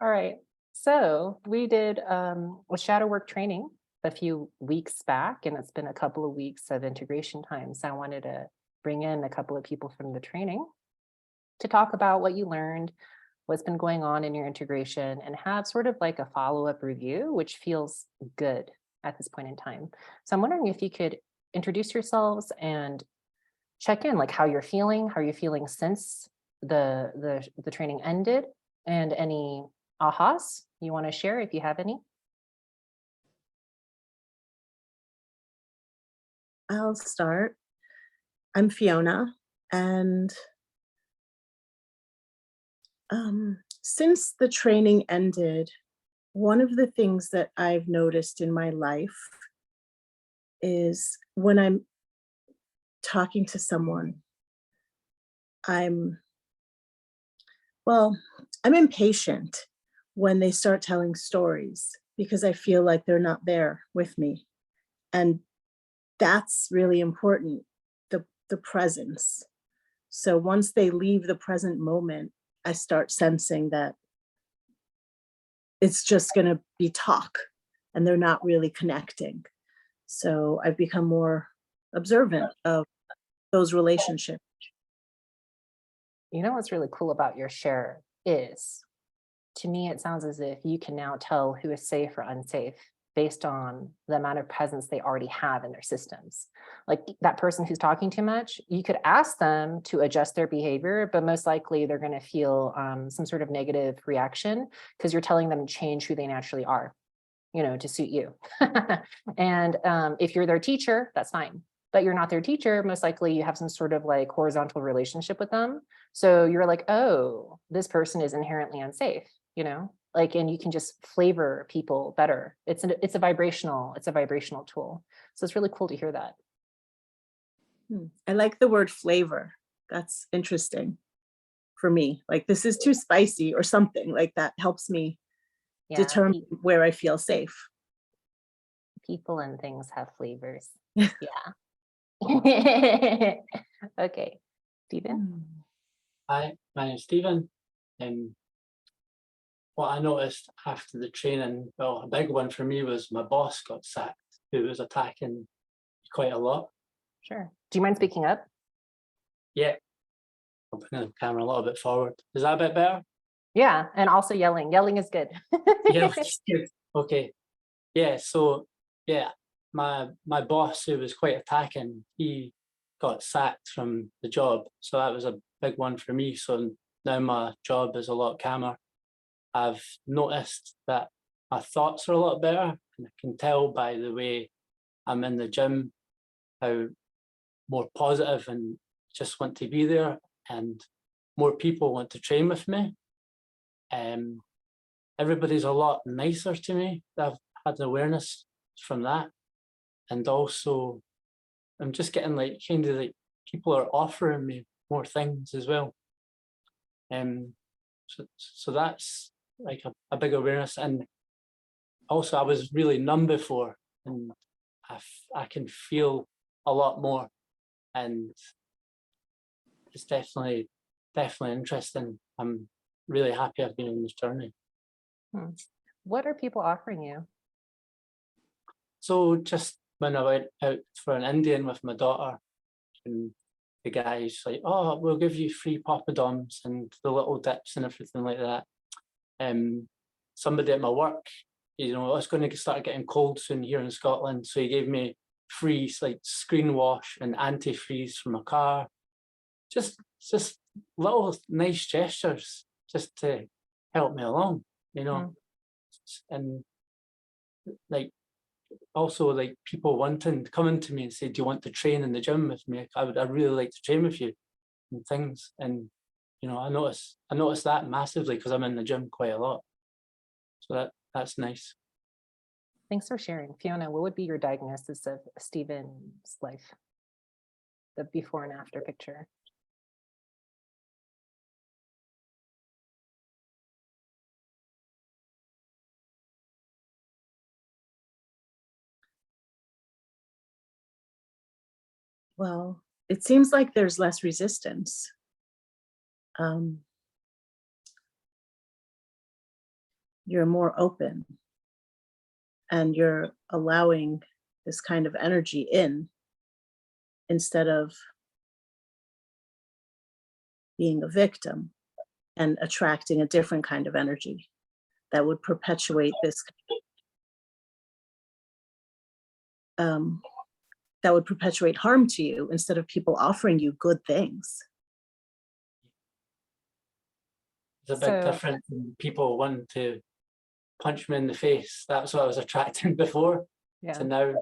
All right. So we did a shadow work training a few weeks back, and it's been a couple of weeks of integration time. So I wanted to bring in a couple of people from the training to talk about what you learned, what's been going on in your integration, and have sort of like a follow-up review, which feels good at this point in time. So I'm wondering if you could introduce yourselves and check in, like how you're feeling since the training ended, and any ahas you want to share if you have any. I'll start. I'm Fiona, and since the training ended, one of the things that I've noticed in my life is when I'm talking to someone, I'm well, I'm impatient when they start telling stories because I feel like they're not there with me. And that's really important, the presence. So once they leave the present moment, I start sensing that it's just going to be talk and they're not really connecting. So I've become more observant of those relationships. You know what's really cool about your share is, to me, it sounds as if you can now tell who is safe or unsafe based on the amount of presence they already have in their systems. Like that person who's talking too much, you could ask them to adjust their behavior, but most likely they're going to feel some sort of negative reaction because you're telling them to change who they naturally are, to suit you. And if you're their teacher, that's fine. But you're not their teacher, most likely you have some sort of like horizontal relationship with them. So you're like, oh, this person is inherently unsafe, like, and you can just flavor people better. It's a vibrational tool. So it's really cool to hear that. I like the word flavor. That's interesting for me. Like this is too spicy or something like that helps me Yeah, determine where I feel safe. people and things have flavors. Hmm. Yeah. Okay, Stephen. Hi, my name's Stephen. Um, what I noticed after the training, well, a big one for me was my boss got sacked, who was attacking quite a lot. Sure. Do you mind speaking up? Yeah, I'll bring the camera a little bit forward. Is that a bit better? Yeah, and also yelling. Yelling is good. Yeah, good. Okay. Yeah, so yeah, my boss, who was quite attacking, he got sacked from the job. So that was a big one for me. So now my job is a lot calmer. I've noticed that my thoughts are a lot better, and I can tell by the way I'm in the gym how more positive and just want to be there, and more people want to train with me. Um, Everybody's a lot nicer to me. I've had awareness from that, and also I'm just getting like kind of like people are offering me more things as well. So that's like a big awareness, and also I was really numb before, and I can feel a lot more, and it's definitely interesting. I'm really happy I've been on this journey. Hmm. What are people offering you? So just when I went out for an Indian with my daughter, and the guy's like, "Oh, we'll give you free poppadoms and the little dips and everything like that." Um, Somebody at my work, it's going to start getting cold soon here in Scotland, so he gave me free like screen wash and antifreeze for my car. Just little nice gestures just to help me along, you know. Hmm. And like also like people wanting coming to me and say, "Do you want to train in the gym with me? I'd really like to train with you," and things. And I notice that massively because I'm in the gym quite a lot. So that's nice. Thanks for sharing. Fiona, what would be your diagnosis of Stephen's life? The before and after picture. Well, it seems like there's less resistance. Um, you're more open and you're allowing this kind of energy in instead of being a victim and attracting a different kind of energy that would perpetuate this that would perpetuate harm to you instead of people offering you good things. There's a big So- difference in people wanting to punch me in the face. That's what I was attracting before. Yeah. To now,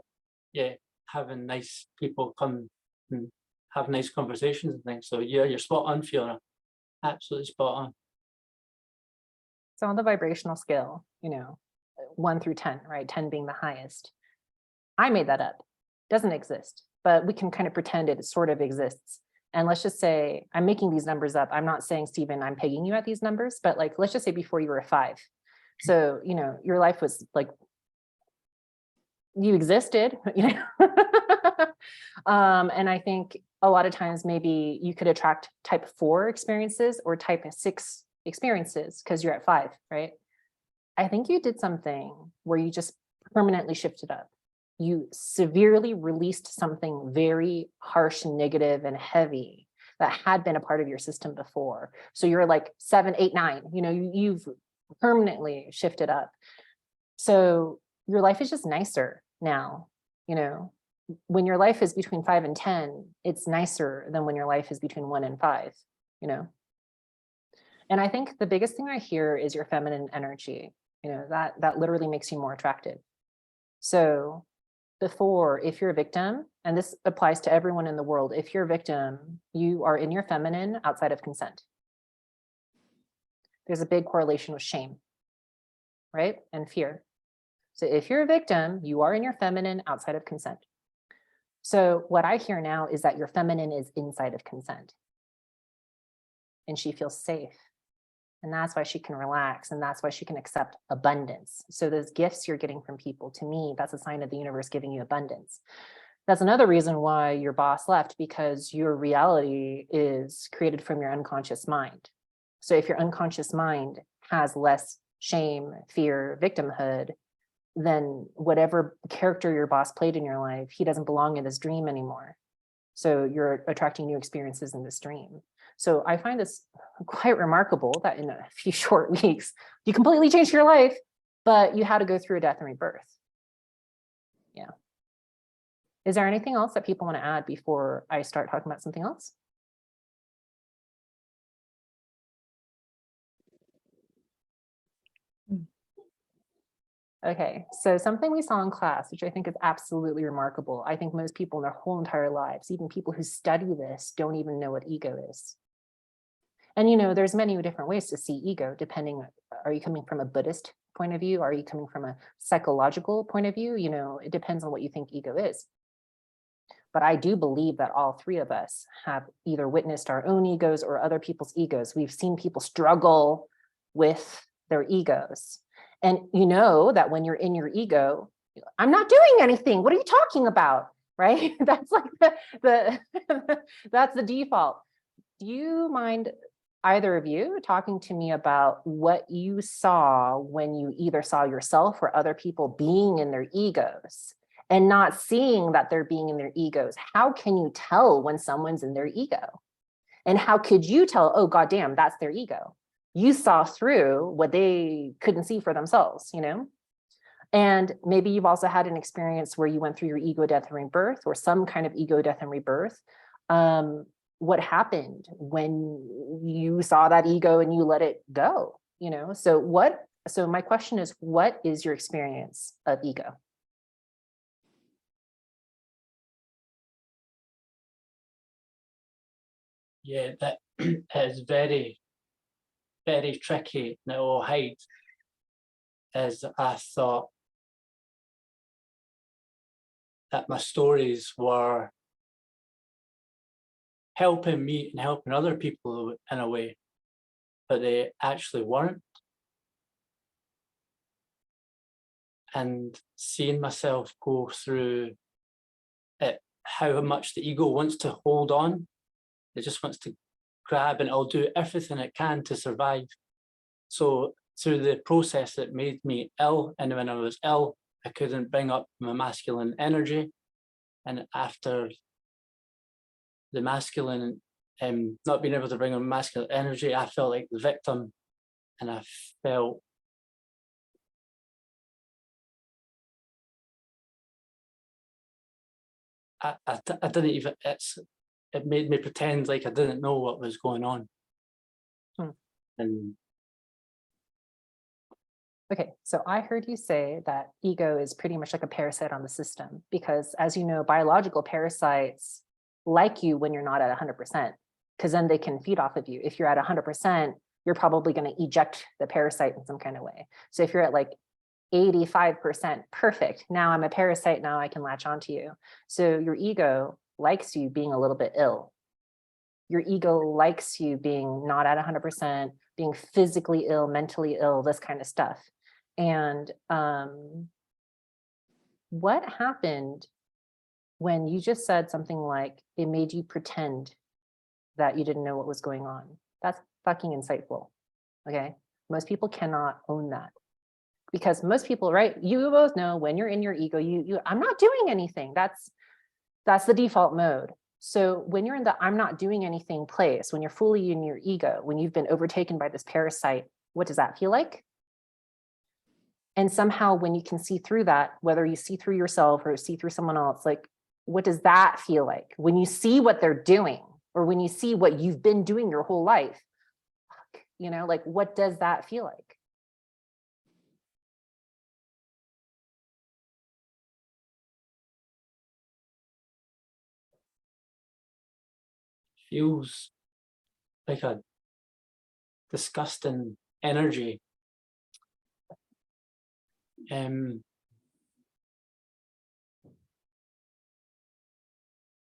yeah, having nice people come and have nice conversations and things. So yeah, you're spot on, Fiona. Absolutely spot on. So on the vibrational scale, 1 through 10, right? 10 being the highest. I made that up. Doesn't exist, but we can kind of pretend it sort of exists. And let's just say, I'm making these numbers up. I'm not saying, Stephen, I'm pegging you at these numbers, but like, let's just say before you were a 5. So, your life was like, you existed, and I think a lot of times maybe you could attract type 4 experiences or type 6 experiences because you're at 5, right? I think you did something where you just permanently shifted up. You severely released something very harsh, negative, and heavy that had been a part of your system before. So you're like 7, 8, 9, you've permanently shifted up. So your life is just nicer now, when your life is between 5 and 10, it's nicer than when your life is between 1 and 5, And I think the biggest thing I hear is your feminine energy, that literally makes you more attractive. So before, if you're a victim, and this applies to everyone in the world, if you're a victim, you are in your feminine outside of consent. There's a big correlation with shame, right? And fear. So if you're a victim, you are in your feminine outside of consent. So what I hear now is that your feminine is inside of consent. And she feels safe. And that's why she can relax. And that's why she can accept abundance. So those gifts you're getting from people, to me, that's a sign of the universe giving you abundance. That's another reason why your boss left, because your reality is created from your unconscious mind. So if your unconscious mind has less shame, fear, victimhood, then whatever character your boss played in your life, he doesn't belong in this dream anymore. So you're attracting new experiences in this dream. So I find this quite remarkable that in a few short weeks, you completely changed your life, but you had to go through a death and rebirth. Yeah. Is there anything else that people want to add before I start talking about something else? Okay, so something we saw in class, which I think is absolutely remarkable. I think most people in their whole entire lives, even people who study this, don't even know what ego is. And there's many different ways to see ego, depending, are you coming from a Buddhist point of view? Are you coming from a psychological point of view? It depends on what you think ego is. But I do believe that all 3 of us have either witnessed our own egos or other people's egos. We've seen people struggle with their egos. And that when you're in your ego, I'm not doing anything. What are you talking about? Right? That's like that's the default. Do you mind, either of you, talking to me about what you saw when you either saw yourself or other people being in their egos and not seeing that they're being in their egos? How can you tell when someone's in their ego? And how could you tell, oh, goddamn, that's their ego? You saw through what they couldn't see for themselves, And maybe you've also had an experience where you went through your ego death and rebirth, or some kind of ego death and rebirth. What happened when you saw that ego and you let it go? So my question is, what is your experience of ego? Yeah, that is very, very tricky, and it all hides. As I thought that my stories were helping me and helping other people in a way, but they actually weren't. And seeing myself go through it, how much the ego wants to hold on, it just wants to grab, and it'll do everything it can to survive. So through the process that made me ill. And when I was ill, I couldn't bring up my masculine energy. And after the masculine, not being able to bring up masculine energy, I felt like the victim. And I felt I didn't even, it made me pretend like I didn't know what was going on. And Okay, so I heard you say that ego is pretty much like a parasite on the system, because as you know, biological parasites like you when you're not at 100%, because then they can feed off of you. If you're at 100%, you're probably going to eject the parasite in some kind of way. So if you're at like 85%, perfect. Now I'm a parasite, now I can latch onto you. So your ego likes you being a little bit ill. Your ego likes you being not at 100%, being physically ill, mentally ill, this kind of stuff. And what happened when you just said something like, it made you pretend that you didn't know what was going on? That's fucking insightful, okay? Most people cannot own that. Because most people, right? You both know when you're in your ego, I'm not doing anything. That's the default mode. So when you're in the I'm not doing anything place, when you're fully in your ego, when you've been overtaken by this parasite, what does that feel like? And somehow when you can see through that, whether you see through yourself or see through someone else, like, what does that feel like? When you see what they're doing, or when you see what you've been doing your whole life, you know, like, what does that feel like? feels like a disgusting energy.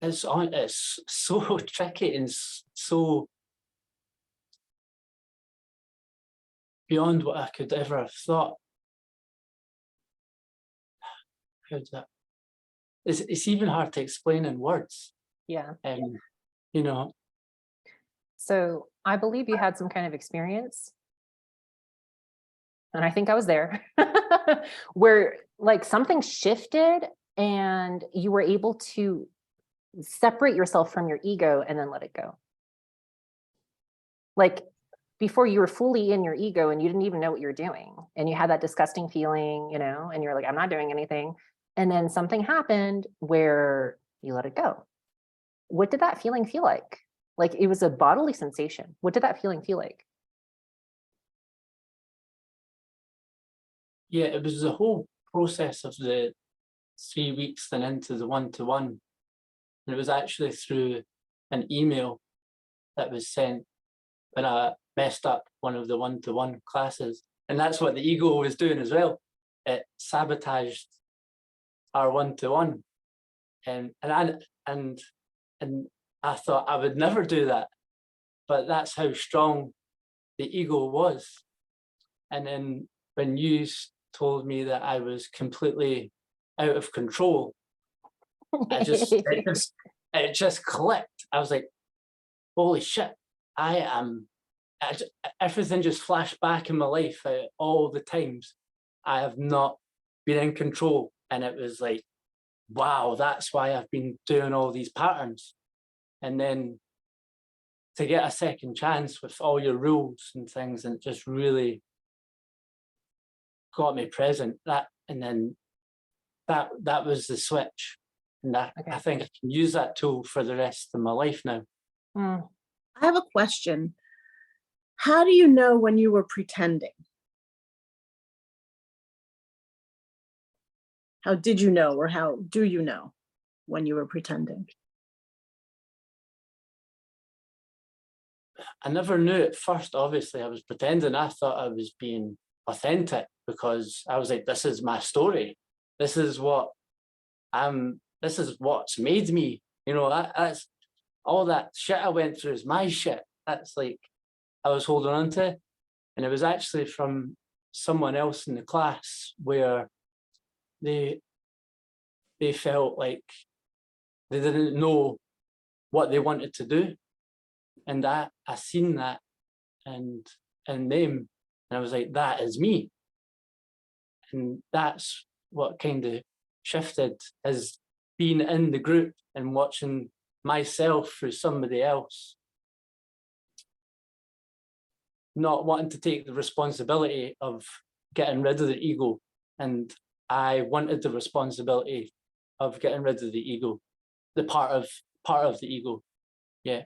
It's so tricky and so beyond what I could ever have thought. It's even hard to explain in words. Yeah. You know. So I believe you had some kind of experience, and I think I was there, where like something shifted and you were able to separate yourself from your ego and then let it go. Like before, you were fully in your ego and you didn't even know what you're doing. And you had that disgusting feeling, you know, and you're like, I'm not doing anything. And then something happened where you let it go. What did that feeling feel like? Like it was a bodily sensation. What did that feeling feel like? Yeah, it was the whole process of the 3 weeks then into the one-to-one. And it was actually through an email that was sent when I messed up one of the one-to-one classes. And that's what the ego was doing as well. It sabotaged our one-to-one. And I thought I would never do that. But that's how strong the ego was. And then when you told me that I was completely out of control, it just clicked. I was like, holy shit, everything just flashed back in my life, all the times I have not been in control. And it was like, wow, that's why I've been doing all these patterns. And then to get a second chance with all your rules and things, and it just really got me present. That was the switch. And I think I can use that tool for the rest of my life now. I have a question. How do you know when you were pretending? How did you know, or how do you know when you were pretending? I never knew at first. Obviously, I was pretending. I thought I was being authentic because I was like, this is my story. This is what this is what's made me. You know, that's all that shit I went through is my shit. That's like I was holding on to. And it was actually from someone else in the class where they felt like they didn't know what they wanted to do. And I seen that and them, And I was like, that is me. And that's what kind of shifted, is being in the group and watching myself through somebody else, not wanting to take the responsibility of getting rid of the ego. And I wanted the responsibility of getting rid of the ego, the part of the ego. Yeah.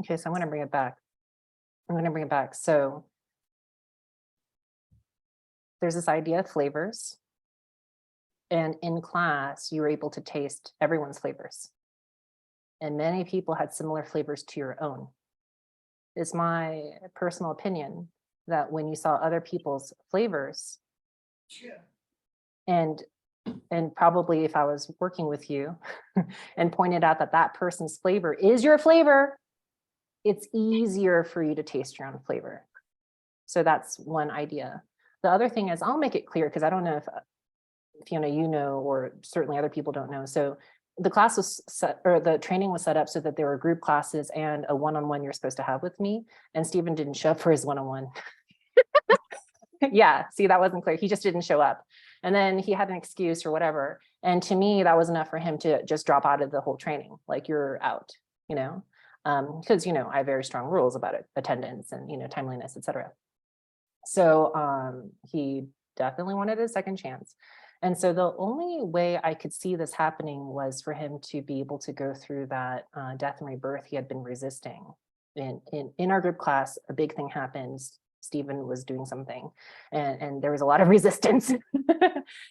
Okay, so I'm gonna bring it back. So there's this idea of flavors. And in class, you were able to taste everyone's flavors. And many people had similar flavors to your own. It's my personal opinion that when you saw other people's flavors, and probably if I was working with you and pointed out that that person's flavor is your flavor, it's easier for you to taste your own flavor. So that's one idea. The other thing is, I'll make it clear, because I don't know if Fiona, you know, or certainly other people don't know. So the class was set, or the training was set up so that there were group classes and a one-on-one you're supposed to have with me. And Stephen didn't show up for his one-on-one. Yeah, see, that wasn't clear. He just didn't show up. And then he had an excuse or whatever. And to me, that was enough for him to just drop out of the whole training. Like, you're out, you know, because, you know, I have very strong rules about it, attendance and, you know, timeliness, etc. So he definitely wanted a second chance. And so the only way I could see this happening was for him to be able to go through that death and rebirth he had been resisting. In our group class, a big thing happens. Stephen was doing something and there was a lot of resistance.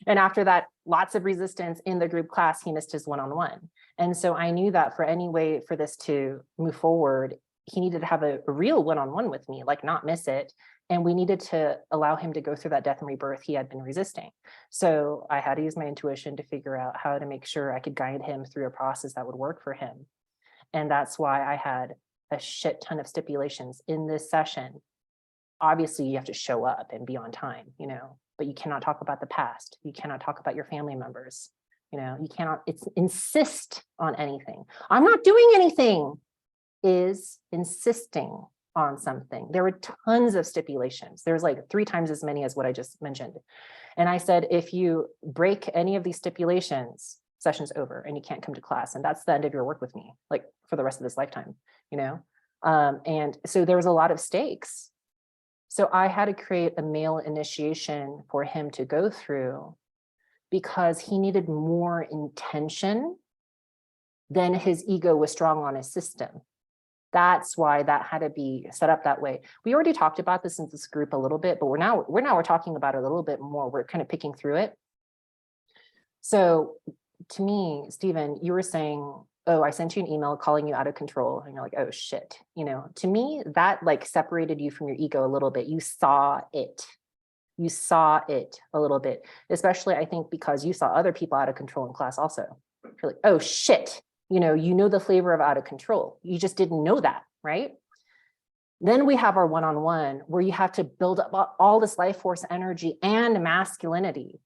And after that, lots of resistance in the group class, he missed his one-on-one. And so I knew that for any way for this to move forward, he needed to have a real one-on-one with me, like not miss it. And we needed to allow him to go through that death and rebirth he had been resisting. So I had to use my intuition to figure out how to make sure I could guide him through a process that would work for him. And that's why I had a shit ton of stipulations in this session. Obviously, you have to show up and be on time, you know, but you cannot talk about the past. You cannot talk about your family members. You know, you cannot insist on anything. I'm not doing anything is insisting on something. There were tons of stipulations. There's like 3 times as many as what I just mentioned. And I said, if you break any of these stipulations, session's over and you can't come to class. And that's the end of your work with me, like for the rest of this lifetime, you know? And so there was a lot of stakes. So I had to create a male initiation for him to go through because he needed more intention than his ego was strong on his system. That's why that had to be set up that way. We already talked about this in this group a little bit, but we're talking about it a little bit more. We're kind of picking through it. So to me, Stephen, you were saying, oh, I sent you an email calling you out of control. And you're like, oh shit. You know, to me, that like separated you from your ego a little bit. You saw it. You saw it a little bit, especially I think because you saw other people out of control in class also. You're like, oh shit. You know the flavor of out of control. You just didn't know that, right? Then we have our one-on-one where you have to build up all this life force energy and masculinity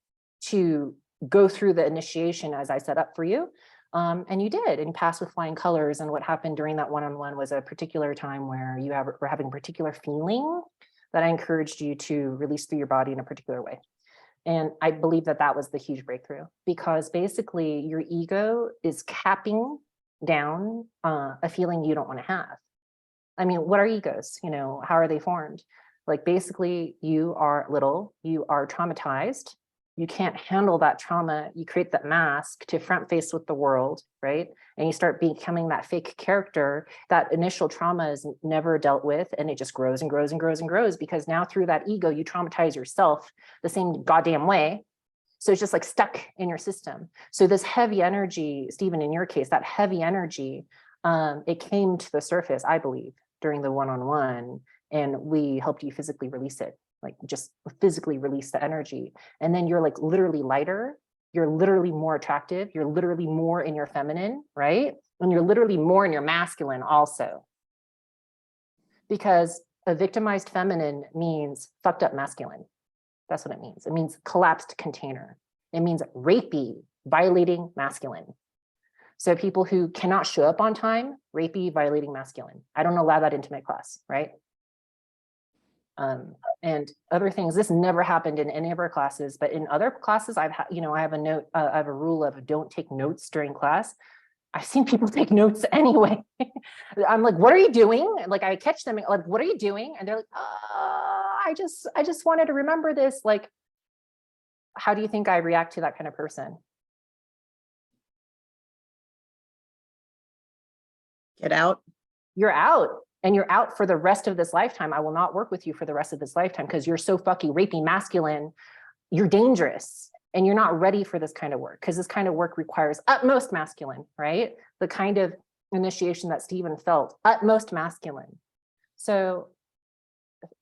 to go through the initiation as I set up for you. And you did, and you passed with flying colors. And what happened during that one-on-one was a particular time where you were having a particular feeling that I encouraged you to release through your body in a particular way. And I believe that that was the huge breakthrough, because basically your ego is capping down a feeling you don't want to have. I mean, what are egos? You know, how are they formed? Like basically you are little, you are traumatized. You can't handle that trauma. You create that mask to front face with the world, right? And you start becoming that fake character. That initial trauma is never dealt with, and it just grows and grows and grows and grows, because now through that ego, you traumatize yourself the same goddamn way. So it's just like stuck in your system. So this heavy energy, Stephen, in your case, that heavy energy, it came to the surface, I believe, during the one-on-one, and we helped you physically release it. Like just physically release the energy. And then you're like literally lighter, you're literally more attractive, you're literally more in your feminine, right? And you're literally more in your masculine also. Because a victimized feminine means fucked up masculine. That's what it means. It means collapsed container. It means rapey, violating masculine. So people who cannot show up on time, rapey, violating masculine. I don't allow that into my class, right? And other things. This never happened in any of our classes, but in other classes, I've had, I have a note, I have a rule of don't take notes during class. I've seen people take notes anyway. I'm like, what are you doing? Like, I catch them like, what are you doing? And they're like, I just wanted to remember this. Like, how do you think I react to that kind of person? Get out. You're out, and you're out for the rest of this lifetime. I will not work with you for the rest of this lifetime because you're so fucking rapey masculine. You're dangerous. And you're not ready for this kind of work because this kind of work requires utmost masculine, right? The kind of initiation that Stephen felt, utmost masculine. So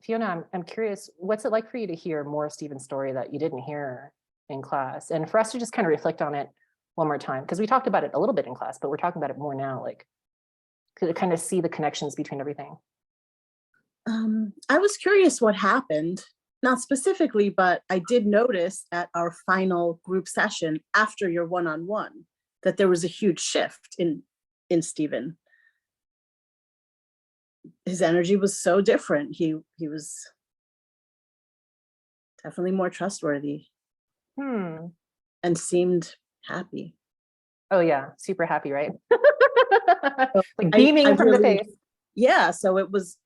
Fiona, I'm curious, what's it like for you to hear more of Stephen's story that you didn't hear in class? And for us to just kind of reflect on it one more time, because we talked about it a little bit in class, but we're talking about it more now, like, to kind of see the connections between everything. I was curious what happened. Not specifically, but I did notice at our final group session after your one-on-one that there was a huge shift in Stephen. His energy was so different. He was definitely more trustworthy and seemed happy. Oh yeah, super happy, right? So like beaming from the face. Yeah, so it was,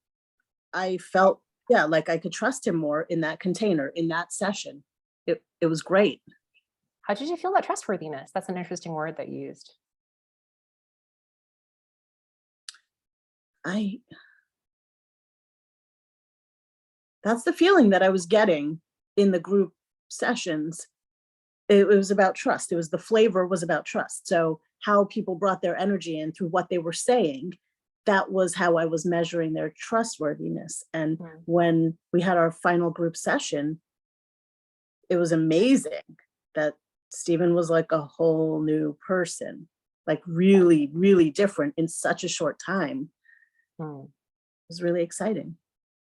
I felt, yeah, like I could trust him more in that container, in that session. It was great. How did you feel that trustworthiness? That's an interesting word that you used. That's the feeling that I was getting in the group sessions. It was about trust. It was, the flavor was about trust. So how people brought their energy in through what they were saying, that was how I was measuring their trustworthiness. And when we had our final group session, it was amazing that Stephen was like a whole new person, like really, really different in such a short time. It was really exciting.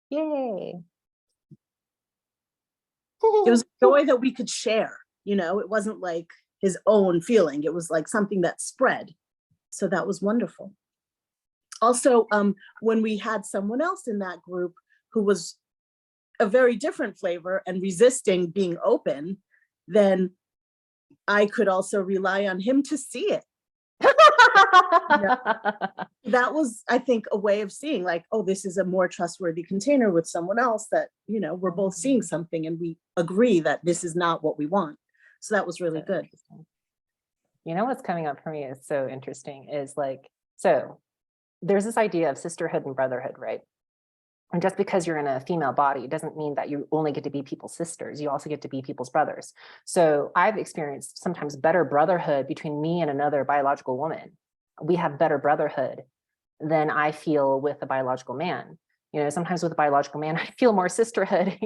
Yay. It was joy that we could share, it wasn't like his own feeling. It was like something that spread. So that was wonderful. Also, when we had someone else in that group who was a very different flavor and resisting being open, then I could also rely on him to see it. That was, I think, a way of seeing like, oh, this is a more trustworthy container with someone else that, we're both seeing something and we agree that this is not what we want. So that was really good. What's coming up for me is so interesting is like, so there's this idea of sisterhood and brotherhood, right? And just because you're in a female body doesn't mean that you only get to be people's sisters. You also get to be people's brothers. So I've experienced sometimes better brotherhood between me and another biological woman. We have better brotherhood than I feel with a biological man. Sometimes with a biological man, I feel more sisterhood.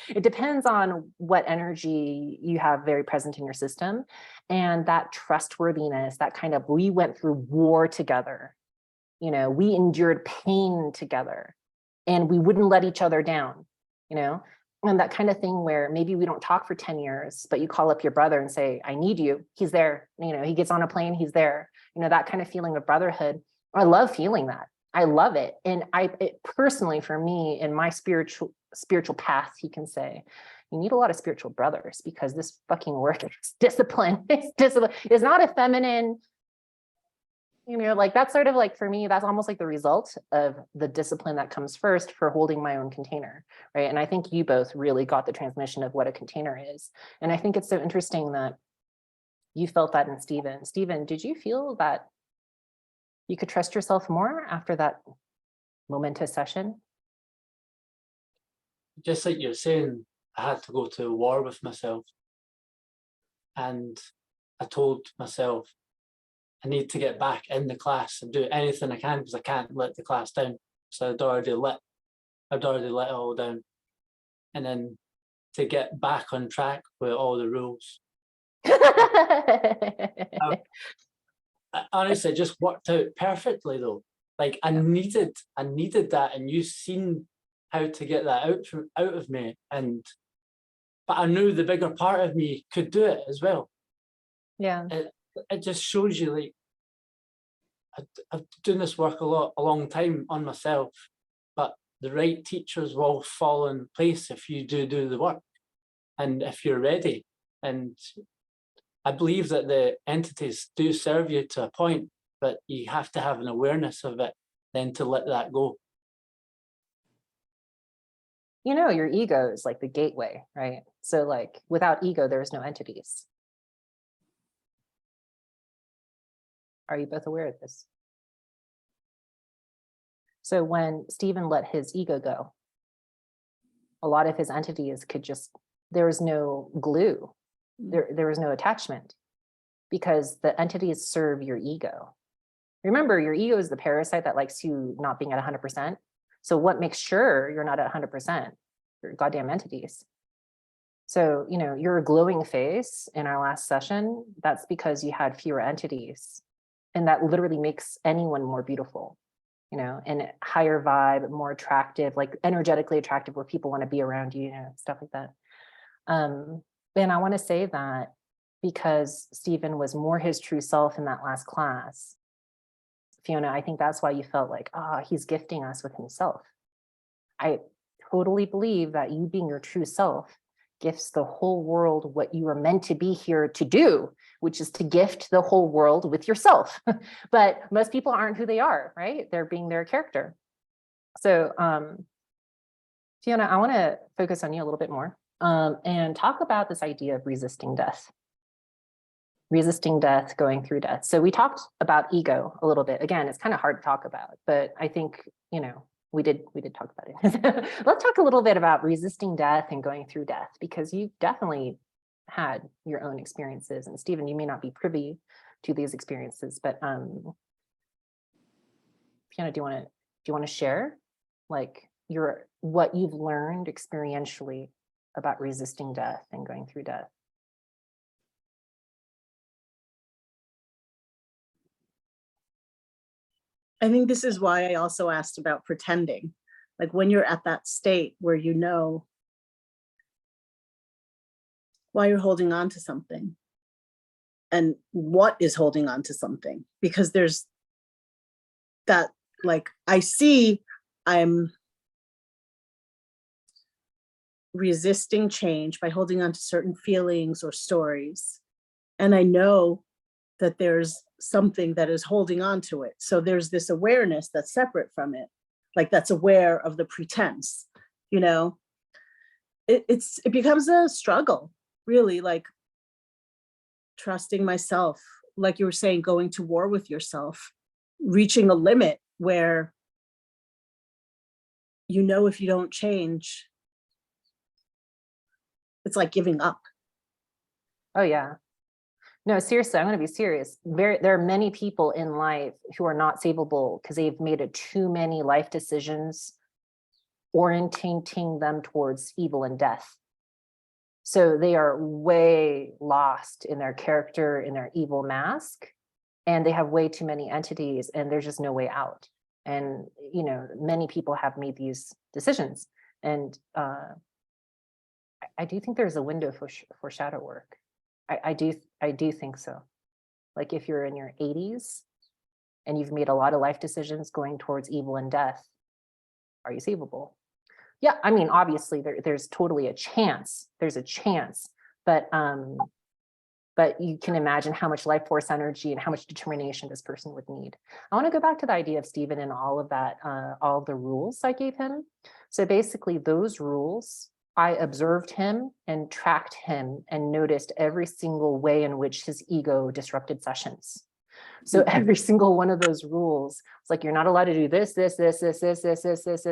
It depends on what energy you have very present in your system. And that trustworthiness, that kind of, we went through war together. We endured pain together. And we wouldn't let each other down, and that kind of thing where maybe we don't talk for 10 years, but you call up your brother and say, I need you. He's there. He gets on a plane, he's there. That kind of feeling of brotherhood. I love feeling that. I love it. And it personally, for me, in my spiritual path, you can say, you need a lot of spiritual brothers because this fucking work is discipline. It's discipline. It's not a feminine, like that's sort of like, for me, that's almost like the result of the discipline that comes first for holding my own container, right? And I think you both really got the transmission of what a container is. And I think it's so interesting that you felt that in Stephen. Stephen, did you feel that you could trust yourself more after that momentous session? Just like you're saying, I had to go to war with myself. And I told myself, I need to get back in the class and do anything I can because I can't let the class down. So I'd already let it all down. And then to get back on track with all the rules. Honestly, it just worked out perfectly though. Like I needed that, and you've seen how to get that out of me. But I knew the bigger part of me could do it as well. Yeah. It just shows you, like, I've done this work a long time on myself, but the right teachers will fall in place if you do the work and if you're ready. And I believe that the entities do serve you to a point, but you have to have an awareness of it then to let that go. You know, your ego is like the gateway, right? So like without ego, there's no entities. Are you both aware of this? So when Stephen let his ego go, a lot of his entities could just, there was no glue. There was no attachment because the entities serve your ego. Remember, your ego is the parasite that likes you not being at 100%. So what makes sure you're not at 100%? Your goddamn entities. So, you know, your glowing face in our last session, that's because you had fewer entities. And that literally makes anyone more beautiful, you know, and higher vibe, more attractive, like energetically attractive where people want to be around you, you know, stuff like that. And I want to say that because Stephen was more his true self in that last class, Fiona, I think that's why you felt like, he's gifting us with himself. I totally believe that you being your true self gifts the whole world what you were meant to be here to do, which is to gift the whole world with yourself. But most people aren't who they are, right? They're being their character. So Fiona, I want to focus on you a little bit more and talk about this idea of resisting death. Resisting death, going through death. So we talked about ego a little bit. Again, it's kind of hard to talk about, but I think, you know, we did talk about it. Let's talk a little bit about resisting death and going through death, because you definitely had your own experiences. And Stephen, you may not be privy to these experiences, but Fiona, do you want to share like what you've learned experientially about resisting death and going through death? I think this is why I also asked about pretending. Like when you're at that state where you know why you're holding on to something and what is holding on to something, because there's that, like, I see I'm resisting change by holding on to certain feelings or stories. And I know that there's something that is holding on to it. So there's this awareness that's separate from it, like that's aware of the pretense, you know. It becomes a struggle, really, like trusting myself, like you were saying, going to war with yourself, reaching a limit where you know if you don't change, it's like giving up. Oh yeah. No, seriously, I'm going to be serious. There are many people in life who are not savable because they've made too many life decisions orientating them towards evil and death. So they are way lost in their character, in their evil mask, and they have way too many entities, and there's just no way out. And, you know, many people have made these decisions. And I do think there's a window for shadow work. I do think so. Like if you're in your 80s and you've made a lot of life decisions going towards evil and death, are you savable? Yeah, I mean, obviously there's totally a chance. There's a chance, but you can imagine how much life force energy and how much determination this person would need. I want to go back to the idea of Stephen and all of that, all of the rules I gave him. So basically those rules, I observed him and tracked him and noticed every single way in which his ego disrupted sessions. So every single one of those rules, it's like, you're not allowed to do this,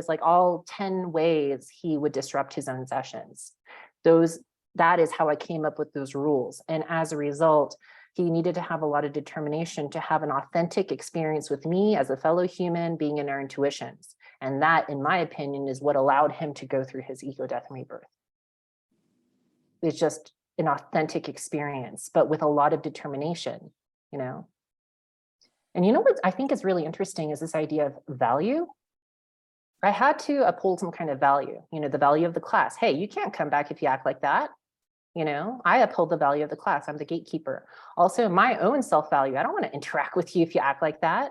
like all 10 ways he would disrupt his own sessions. That is how I came up with those rules. And as a result, he needed to have a lot of determination to have an authentic experience with me as a fellow human being in our intuitions. And that, in my opinion, is what allowed him to go through his ego death and rebirth. It's just an authentic experience, but with a lot of determination, you know? And you know what I think is really interesting is this idea of value. I had to uphold some kind of value, you know, the value of the class. Hey, you can't come back if you act like that. You know, I uphold the value of the class. I'm the gatekeeper. Also, my own self-value. I don't want to interact with you if you act like that.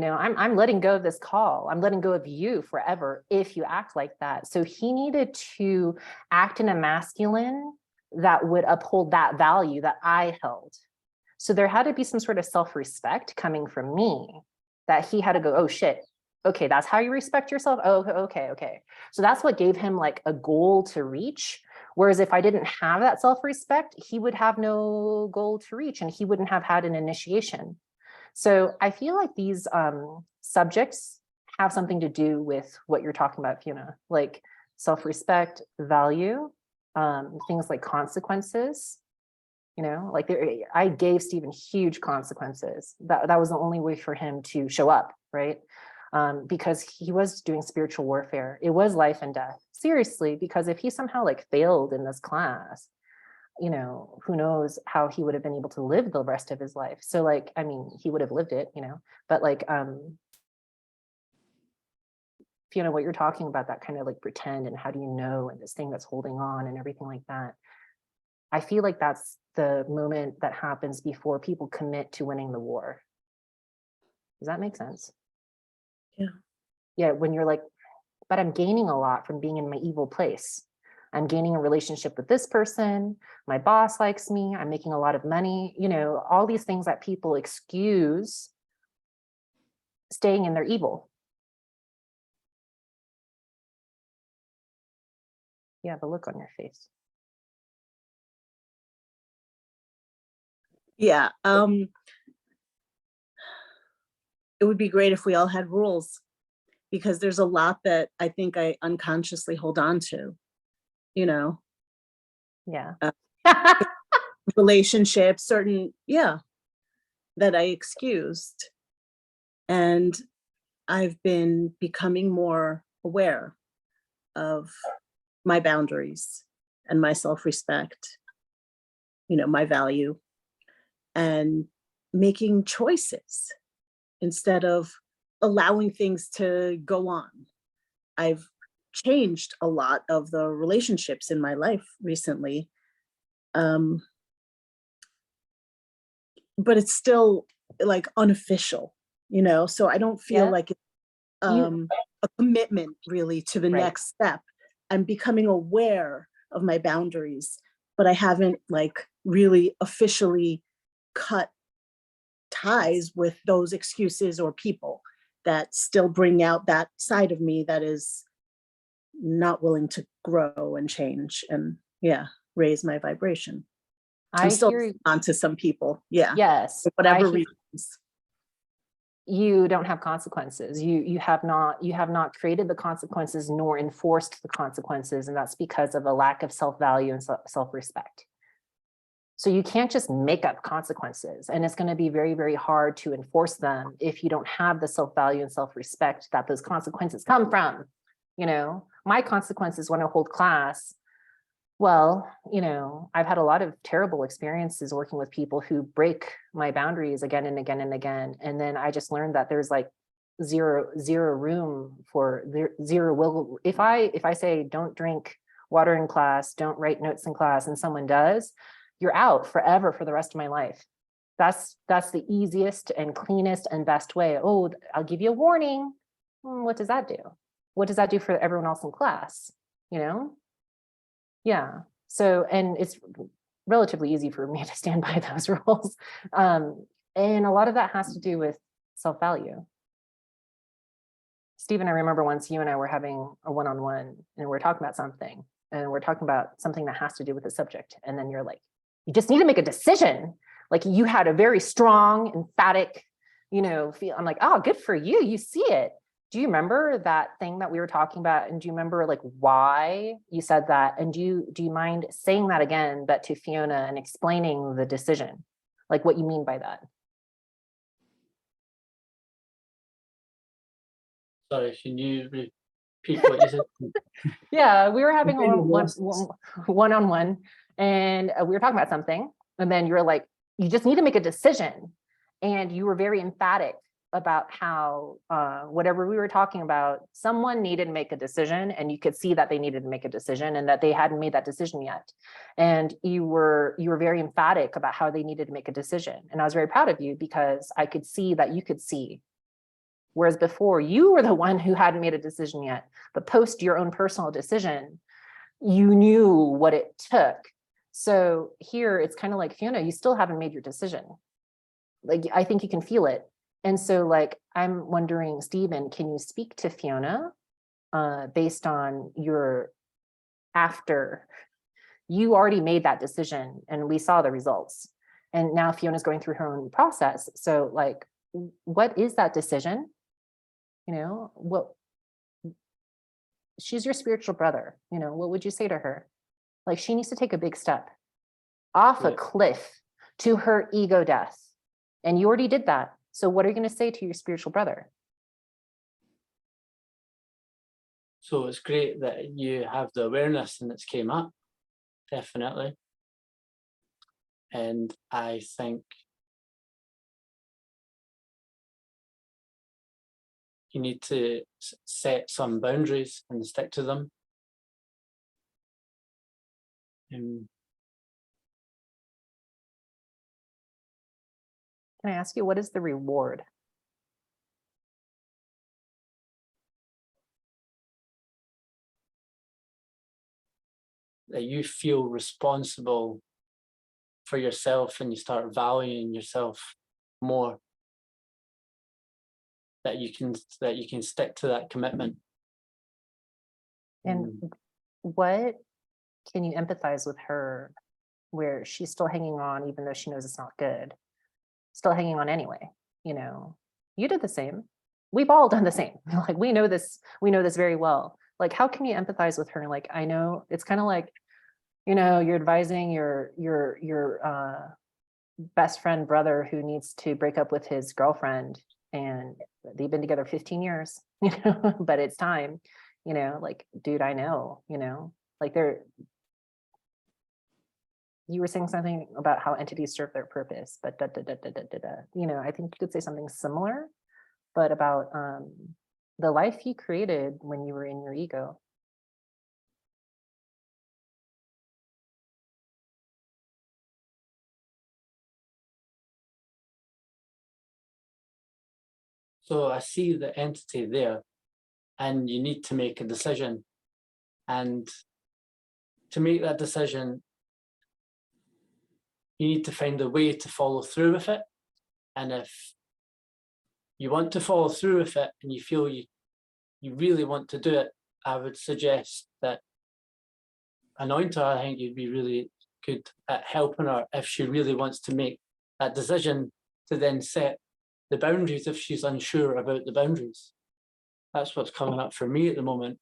I'm letting go of this call. I'm letting go of you forever if you act like that. So he needed to act in a masculine that would uphold that value that I held. So there had to be some sort of self-respect coming from me that he had to go, oh shit, okay, that's how you respect yourself. Oh, okay. So that's what gave him like a goal to reach. Whereas if I didn't have that self-respect, he would have no goal to reach and he wouldn't have had an initiation. So I feel like these subjects have something to do with what you're talking about, Fiona, like self-respect, value, things like consequences. Like I gave Stephen huge consequences. That was the only way for him to show up, right? Because he was doing spiritual warfare. It was life and death, seriously, because if he somehow like failed in this class, who knows how he would have been able to live the rest of his life. So like, I mean, he would have lived it, but like, Fiona, what you're talking about, that kind of like pretend and how do you know, and this thing that's holding on and everything like that. I feel like that's the moment that happens before people commit to winning the war. Does that make sense? Yeah. Yeah, when you're like, but I'm gaining a lot from being in my evil place. I'm gaining a relationship with this person. My boss likes me. I'm making a lot of money. All these things that people excuse staying in their evil. You have a look on your face. Yeah. It would be great if we all had rules, because there's a lot that I think I unconsciously hold on to, Yeah. relationships, certain, that I excused. And I've been becoming more aware of my boundaries and my self-respect, my value, and making choices instead of allowing things to go on. I've changed a lot of the relationships in my life recently. But it's still like unofficial, so I don't feel Yeah. like it's a commitment really to the Right. next step. I'm becoming aware of my boundaries, but I haven't like really officially cut ties with those excuses or people that still bring out that side of me that is not willing to grow and change and raise my vibration. I'm I still hear you. on to some people, Yes, for whatever I hear reasons. you don't have consequences. You have not created the consequences nor enforced the consequences, and that's because of a lack of self-value and self-respect. So you can't just make up consequences, and it's going to be very, very hard to enforce them if you don't have the self-value and self-respect that those consequences come from. My consequences when I hold class, well, I've had a lot of terrible experiences working with people who break my boundaries again and again and again. And then I just learned that there's like zero room for zero will. If I say don't drink water in class, don't write notes in class, and someone does, you're out forever for the rest of my life. That's the easiest and cleanest and best way. Oh, I'll give you a warning. What does that do? What does that do for everyone else in class? Yeah. So, and it's relatively easy for me to stand by those rules. And a lot of that has to do with self-value. Stephen, I remember once you and I were having a one-on-one and we're talking about something, and we're talking about something that has to do with the subject. And then you're like, you just need to make a decision. Like you had a very strong, emphatic, feel. I'm like, oh, good for you. You see it. Do you remember that thing that we were talking about? And do you remember like why you said that? And do you mind saying that again, but to Fiona, and explaining the decision, like what you mean by that? Sorry, can you repeat what you said? Yeah, we were having Okay, a yes. one-on-one, and we were talking about something, and then you were like, you just need to make a decision. And you were very emphatic about how whatever we were talking about, someone needed to make a decision, and you could see that they needed to make a decision and that they hadn't made that decision yet. And you were very emphatic about how they needed to make a decision. And I was very proud of you because I could see that you could see Whereas before, you were the one who hadn't made a decision yet, but post your own personal decision, you knew what it took. So here it's kind of like, Fiona, you still haven't made your decision. Like, I think you can feel it. And so like, I'm wondering, Stephen, can you speak to Fiona based on your after you already made that decision and we saw the results. And now Fiona's going through her own process. So like, what is that decision? You know, what, she's your spiritual brother, you know, what would you say to her? Like, she needs to take a big step off a Yeah. cliff to her ego death. And you already did that. So what are you going to say to your spiritual brother? So it's great that you have the awareness and it's came up, definitely. And I think you need to set some boundaries and stick to them. Can I ask you, what is the reward? That you feel responsible for yourself and you start valuing yourself more. That you can stick to that commitment. And what can you empathize with her where she's still hanging on, even though she knows it's not good, still hanging on anyway? You know, you did the same. We've all done the same. Like, we know this very well. Like, how can you empathize with her? Like, I know it's kind of like, you know, you're advising your best friend brother who needs to break up with his girlfriend, and they've been together 15 years, you know, but it's time, you know, like, dude, I know, you know, like you were saying something about how entities serve their purpose, but you know, I think you could say something similar, but about the life you created when you were in your ego. So I see the entity there, and you need to make a decision. And to make that decision, you need to find a way to follow through with it. And if you want to follow through with it and you feel you really want to do it, I would suggest that anoint her. I think you'd be really good at helping her if she really wants to make that decision, to then set the boundaries if she's unsure about the boundaries. That's what's coming up for me at the moment,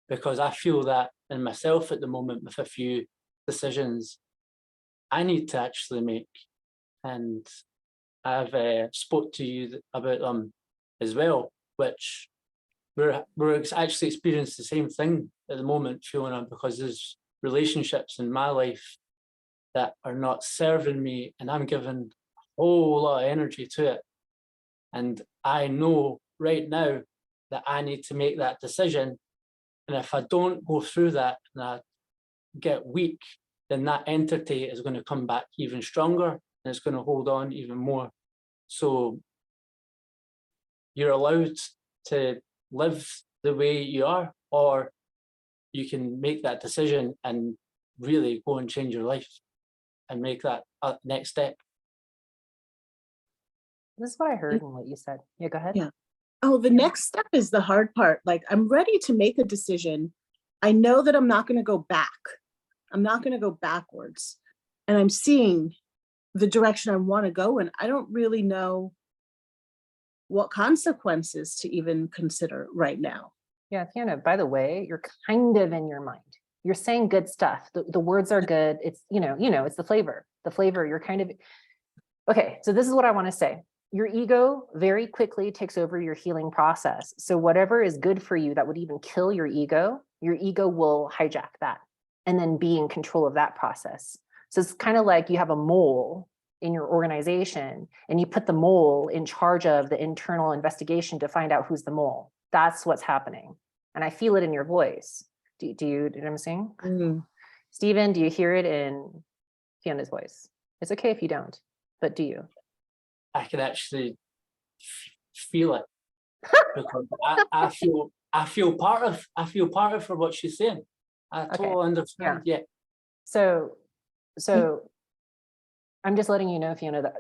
because I feel that in myself at the moment with a few decisions I need to actually make. And I've spoke to you about them as well, which we're actually experiencing the same thing at the moment, Fiona, because there's relationships in my life that are not serving me, and I'm giving a whole lot of energy to it. And I know right now that I need to make that decision. And if I don't go through that and I get weak, then that entity is going to come back even stronger and it's going to hold on even more. So you're allowed to live the way you are, or you can make that decision and really go and change your life and make that next step. This is what I heard in what you said. Yeah, go ahead. Yeah. Oh, the next step is the hard part. Like, I'm ready to make a decision. I know that I'm not going to go back. I'm not going to go backwards. And I'm seeing the direction I want to go in. I don't really know what consequences to even consider right now. Yeah, Fiona, by the way, you're kind of in your mind. You're saying good stuff. The words are good. It's, you know, it's the flavor. The flavor, you're kind of, okay, so this is what I want to say. Your ego very quickly takes over your healing process. So whatever is good for you that would even kill your ego will hijack that and then be in control of that process. So it's kind of like you have a mole in your organization and you put the mole in charge of the internal investigation to find out who's the mole. That's what's happening. And I feel it in your voice. Do you know what I'm saying? Mm. Stephen, do you hear it in Fiona's voice? It's okay if you don't, but do you? I can actually feel it. because I feel part of for what she's saying. I Okay. totally understand. Yeah. So I'm just letting you know, Fiona, that,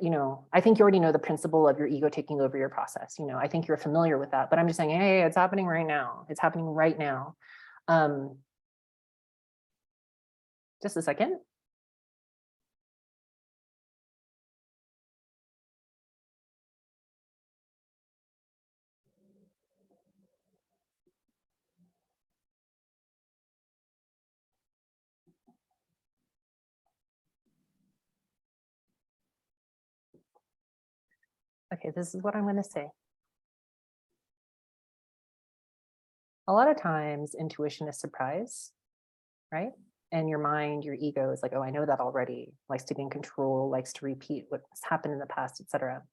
I think you already know the principle of your ego taking over your process. I think you're familiar with that, but I'm just saying, hey, it's happening right now. It's happening right now. Just a second. Okay, this is what I'm going to say. A lot of times intuition is surprise, right? And your mind, your ego is like, oh, I know that already, likes to be in control, likes to repeat what's happened in the past, etc.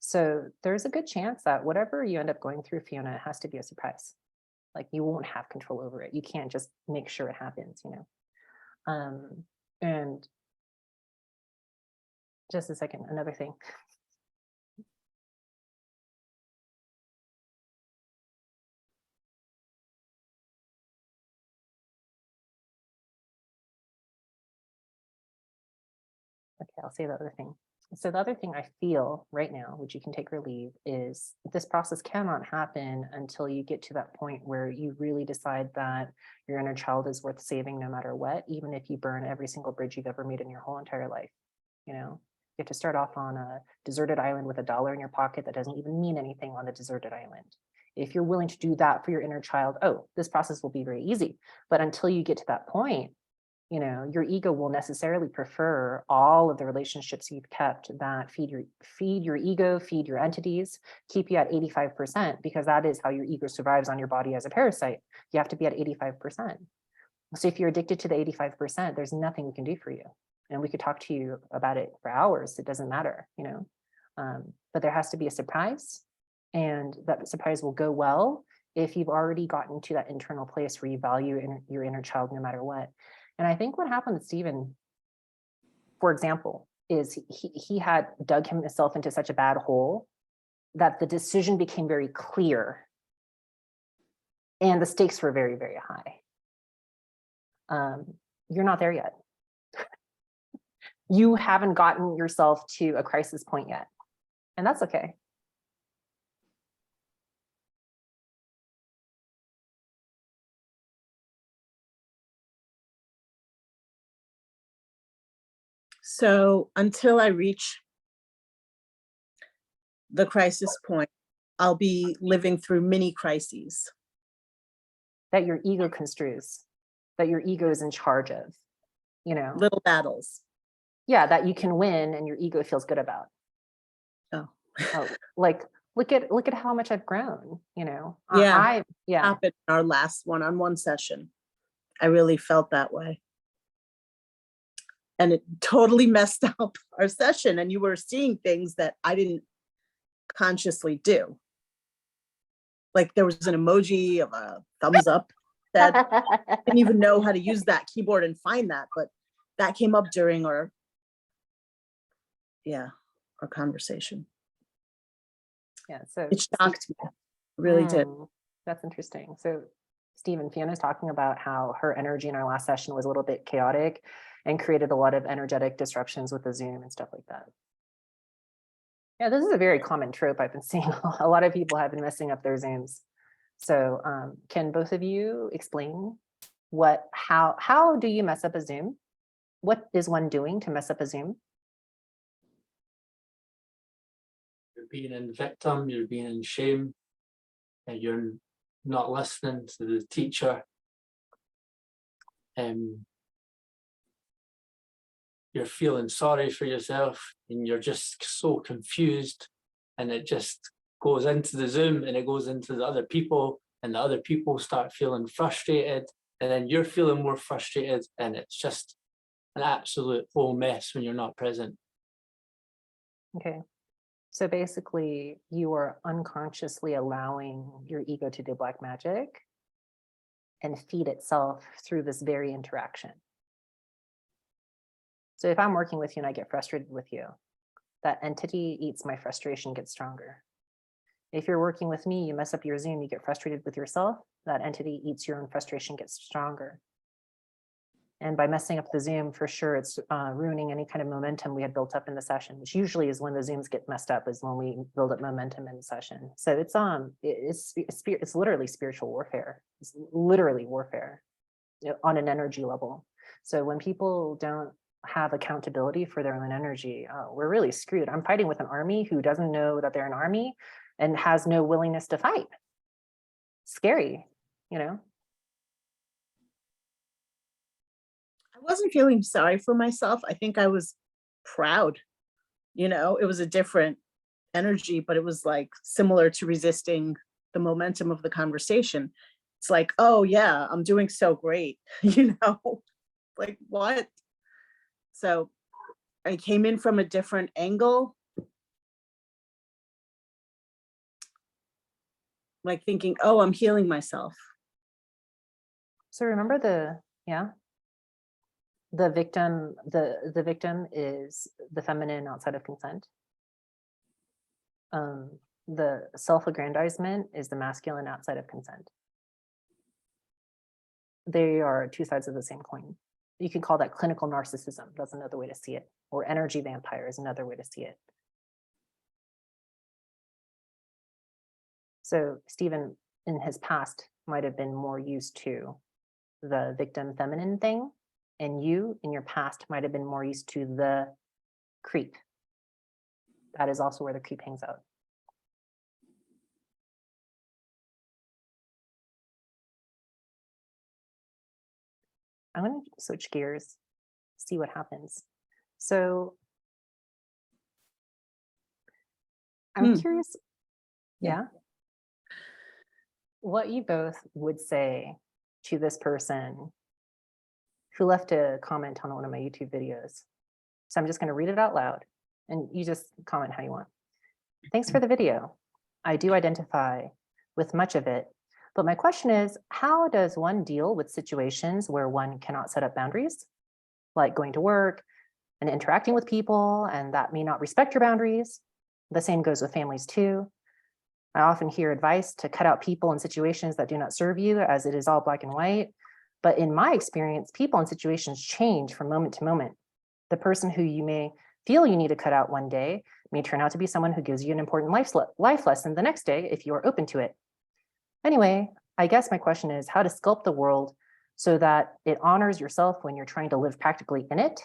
So there's a good chance that whatever you end up going through, Fiona, it has to be a surprise. Like you won't have control over it. You can't just make sure it happens, And just a second, another thing. Okay, I'll say the other thing. So the other thing I feel right now, which you can take or leave, is this process cannot happen until you get to that point where you really decide that your inner child is worth saving no matter what, even if you burn every single bridge you've ever made in your whole entire life. You have to start off on a deserted island with $1 in your pocket that doesn't even mean anything on the deserted island. If you're willing to do that for your inner child, oh, this process will be very easy. But until you get to that point, your ego will necessarily prefer all of the relationships you've kept that feed your ego, feed your entities, keep you at 85%, because that is how your ego survives on your body as a parasite. You have to be at 85%. So if you're addicted to the 85%, there's nothing we can do for you. And we could talk to you about it for hours. It doesn't matter, but there has to be a surprise, and that surprise will go well if you've already gotten to that internal place where you value your inner child no matter what. And I think what happened with Stephen, for example, is he had dug himself into such a bad hole that the decision became very clear and the stakes were very, very high. You're not there yet. You haven't gotten yourself to a crisis point yet, and that's okay. So until I reach the crisis point, I'll be living through mini crises. That your ego construes, that your ego is in charge of, Little battles. Yeah, that you can win and your ego feels good about. Oh. Like look at how much I've grown, Yeah. Yeah. Happened in our last one-on-one session. I really felt that way. And it totally messed up our session. And you were seeing things that I didn't consciously do. Like there was an emoji of a thumbs up that I didn't even know how to use that keyboard and find that, but that came up during our conversation. Yeah, so it shocked me. It really did. That's interesting. So Stephen, Fiona's talking about how her energy in our last session was a little bit chaotic and created a lot of energetic disruptions with the Zoom and stuff like that. Yeah, this is a very common trope I've been seeing. A lot of people have been messing up their Zooms. So can both of you explain how do you mess up a Zoom? What is one doing to mess up a Zoom? You're being in victim, you're being in shame, and you're not listening to the teacher. You're feeling sorry for yourself and you're just so confused, and it just goes into the Zoom and it goes into the other people, and the other people start feeling frustrated, and then you're feeling more frustrated, and it's just an absolute whole mess when you're not present. Okay. So basically you are unconsciously allowing your ego to do black magic and feed itself through this very interaction. So if I'm working with you and I get frustrated with you, that entity eats my frustration, gets stronger. If you're working with me, you mess up your Zoom, you get frustrated with yourself, that entity eats your own frustration, gets stronger. And by messing up the Zoom, for sure, it's ruining any kind of momentum we had built up in the session, which usually is when the Zooms get messed up, is when we build up momentum in the session. So it's literally spiritual warfare. It's literally warfare, you know, on an energy level. So when people don't have accountability for their own energy, we're really screwed. I'm fighting with an army who doesn't know that they're an army and has no willingness to fight. Scary, you know? I wasn't feeling sorry for myself. I think I was proud. You know, it was a different energy, but it was like similar to resisting the momentum of the conversation. It's like, oh yeah, I'm doing so great, you know, like what? So I came in from a different angle, like thinking, oh, I'm healing myself. So remember the victim is the feminine outside of consent. The self-aggrandizement is the masculine outside of consent. They are two sides of the same coin. You can call that clinical narcissism. That's another way to see it. Or energy vampire is another way to see it. So Stephen in his past might have been more used to the victim feminine thing, and you in your past might have been more used to the creep. That is also where the creep hangs out. I'm going to switch gears, see what happens. So I'm curious, yeah, what you both would say to this person who left a comment on one of my YouTube videos. So I'm just going to read it out loud and you just comment how you want. Thanks for the video. I do identify with much of it, but my question is, how does one deal with situations where one cannot set up boundaries, like going to work and interacting with people, and that may not respect your boundaries? The same goes with families too. I often hear advice to cut out people in situations that do not serve you, as it is all black and white. But in my experience, people and situations change from moment to moment. The person who you may feel you need to cut out one day may turn out to be someone who gives you an important life lesson the next day if you are open to it. Anyway, I guess my question is how to sculpt the world so that it honors yourself when you're trying to live practically in it.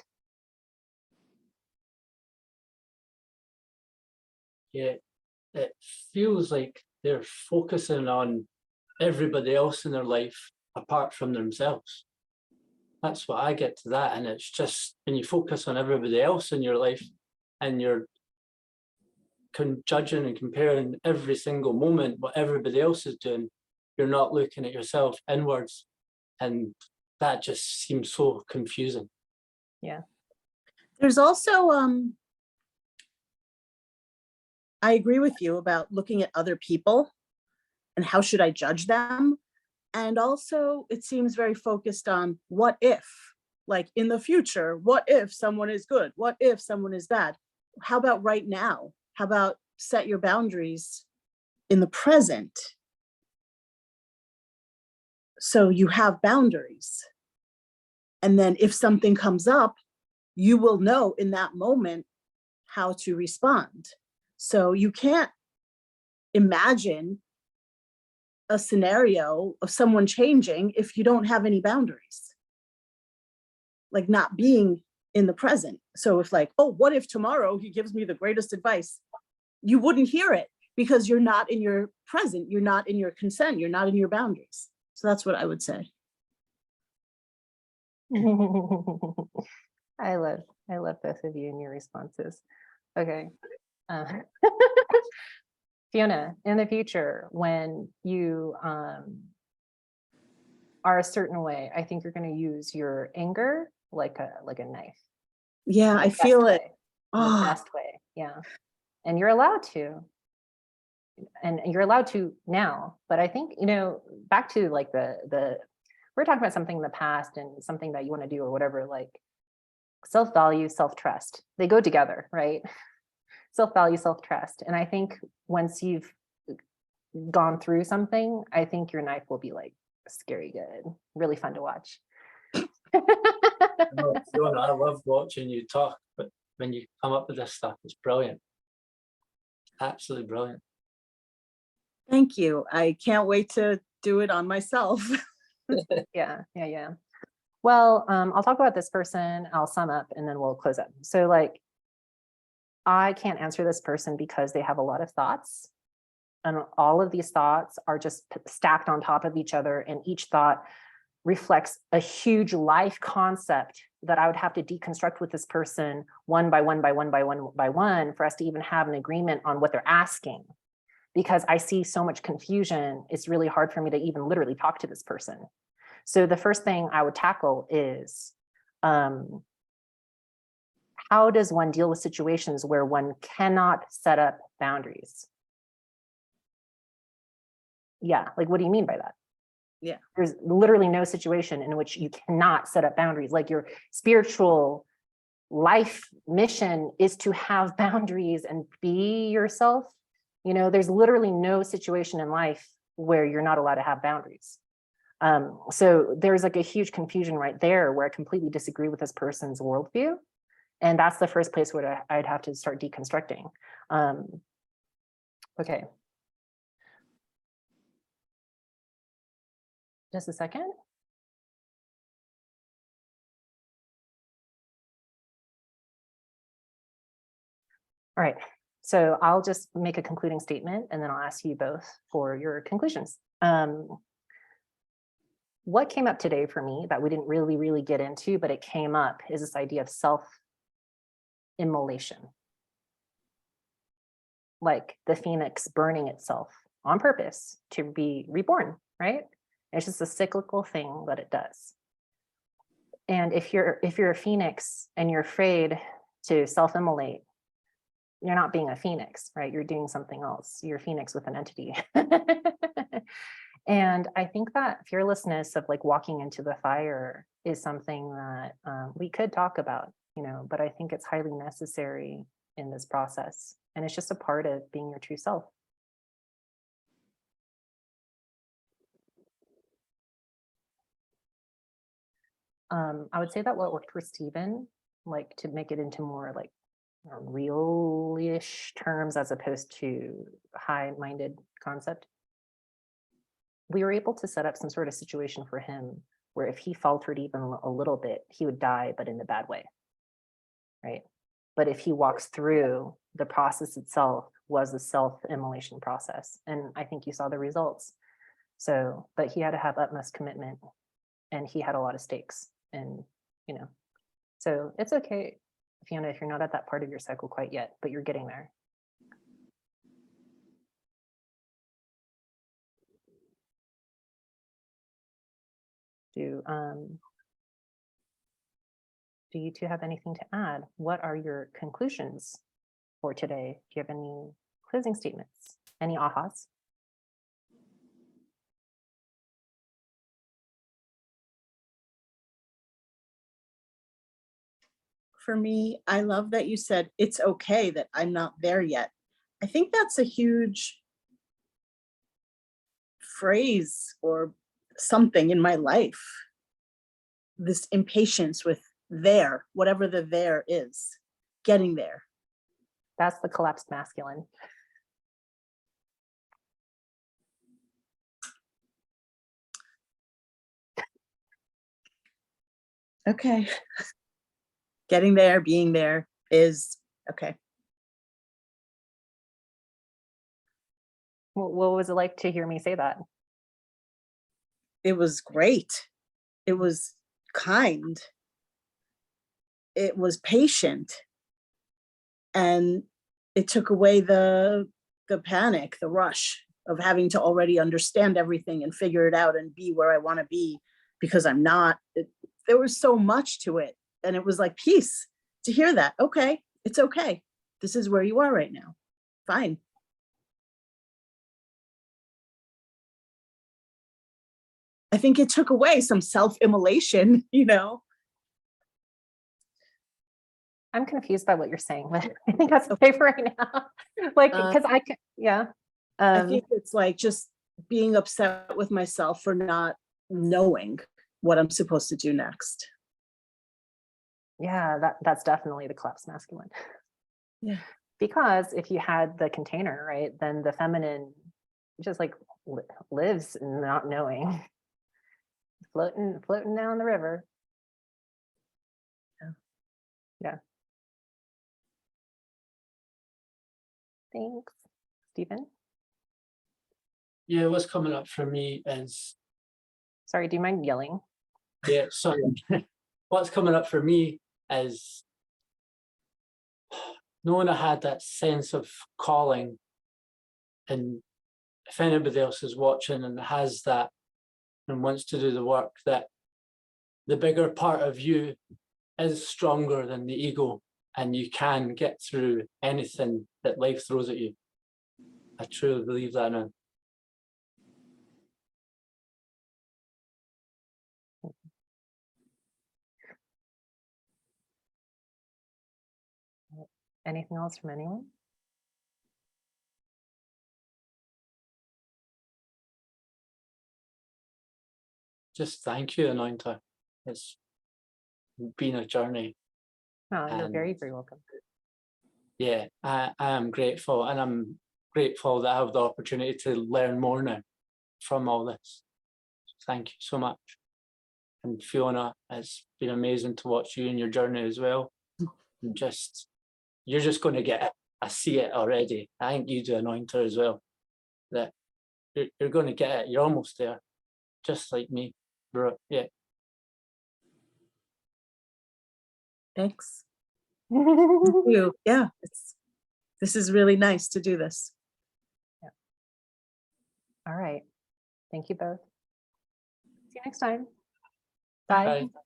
Yeah, it feels like they're focusing on everybody else in their life apart from themselves. That's what I get to that. And it's just when you focus on everybody else in your life and you're judging and comparing every single moment what everybody else is doing, you're not looking at yourself inwards. And that just seems so confusing. Yeah. There's also, I agree with you about looking at other people and how should I judge them? And also it seems very focused on what if, like in the future, what if someone is good? What if someone is bad? How about right now? How about set your boundaries in the present? So you have boundaries. And then if something comes up, you will know in that moment how to respond. So you can't imagine a scenario of someone changing if you don't have any boundaries, like not being in the present. So if like, oh, what if tomorrow he gives me the greatest advice? You wouldn't hear it because you're not in your present, you're not in your consent, you're not in your boundaries. So that's what I would say. I love both of you and your responses. Okay. Fiona, in the future, when you are a certain way, I think you're going to use your anger like a knife. Yeah, I feel it. The best way. Yeah. And you're allowed to. And you're allowed to now. But I think, you know, back to like we're talking about something in the past and something that you want to do or whatever, like self-value, self-trust. They go together, right? Self-value, self-trust. And I think once you've gone through something, I think your knife will be like scary good, really fun to watch. No, Fiona, I love watching you talk, but when you come up with this stuff, it's brilliant. Absolutely brilliant. Thank you. I can't wait to do it on myself. Yeah. Well, I'll talk about this person, I'll sum up, and then we'll close up. So like, I can't answer this person because they have a lot of thoughts. And all of these thoughts are just stacked on top of each other, and each thought reflects a huge life concept that I would have to deconstruct with this person one by one for us to even have an agreement on what they're asking. Because I see so much confusion, it's really hard for me to even literally talk to this person. So the first thing I would tackle is, how does one deal with situations where one cannot set up boundaries? Yeah, like, what do you mean by that? Yeah. There's literally no situation in which you cannot set up boundaries. Like, your spiritual life mission is to have boundaries and be yourself. You know, there's literally no situation in life where you're not allowed to have boundaries. So there's like a huge confusion right there where I completely disagree with this person's worldview. And that's the first place where I'd have to start deconstructing. Okay. Just a second. All right, so I'll just make a concluding statement and then I'll ask you both for your conclusions. What came up today for me that we didn't really get into, but it came up, is this idea of self-immolation. Like the phoenix burning itself on purpose to be reborn, right? It's just a cyclical thing that it does. And if you're a phoenix and you're afraid to self-immolate, you're not being a phoenix, right? You're doing something else. You're a phoenix with an entity. And I think that fearlessness of like walking into the fire is something that we could talk about, you know, but I think it's highly necessary in this process. And it's just a part of being your true self. I would say that what worked for Stephen, like to make it into more like real-ish terms as opposed to high-minded concept, we were able to set up some sort of situation for him where if he faltered even a little bit, he would die, but in a bad way, right? But if he walks through, the process itself was a self-immolation process. And I think you saw the results. So, but he had to have utmost commitment and he had a lot of stakes. And, you know, so it's okay, Fiona, if you're not at that part of your cycle quite yet, but you're getting there. Do you two have anything to add? What are your conclusions for today? Do you have any closing statements? Any ahas? For me, I love that you said it's okay that I'm not there yet. I think that's a huge phrase or something in my life. This impatience with there, whatever the there is, getting there. That's the collapsed masculine. Okay. Getting there, being there is okay. What was it like to hear me say that? It was great. It was kind. It was patient. And it took away the panic, the rush of having to already understand everything and figure it out and be where I want to be because I'm not. There was so much to it. And it was like peace to hear that. Okay, it's okay. This is where you are right now. Fine. I think it took away some self-immolation, you know. I'm confused by what you're saying, but I think that's okay for right now. Like, because yeah. I Um, think it's like just being upset with myself for not knowing what I'm supposed to do next. yeah, that's definitely the collapsed masculine. Yeah. Because if you had the container, right, then the feminine just like lives not knowing, floating down the river. Yeah. Yeah. Thanks, Stephen. Yeah, what's coming up for me is, Sorry, do you mind yelling? yeah, sorry. What's coming up for me is knowing I had that sense of calling, and if anybody else is watching and has that and wants to do the work, that the bigger part of you is stronger than the ego, and you can get through anything that life throws at you. I truly believe that now. Anything else from anyone? Just thank you, Anointer. It's been a journey. Oh, you're And very, very welcome. yeah, I am grateful, and I'm grateful that I have the opportunity to learn more now from all this. Thank you so much. And Fiona, it's been amazing to watch you and your journey as well. And you're just going to get it. I see it already. I think you do, Anointer, as well. That you're going to get it. You're almost there, just like me, bro. Yeah. Thanks. Thank you. Yeah, this is really nice to do this. All right. Thank you both. See you next time. Bye. Bye.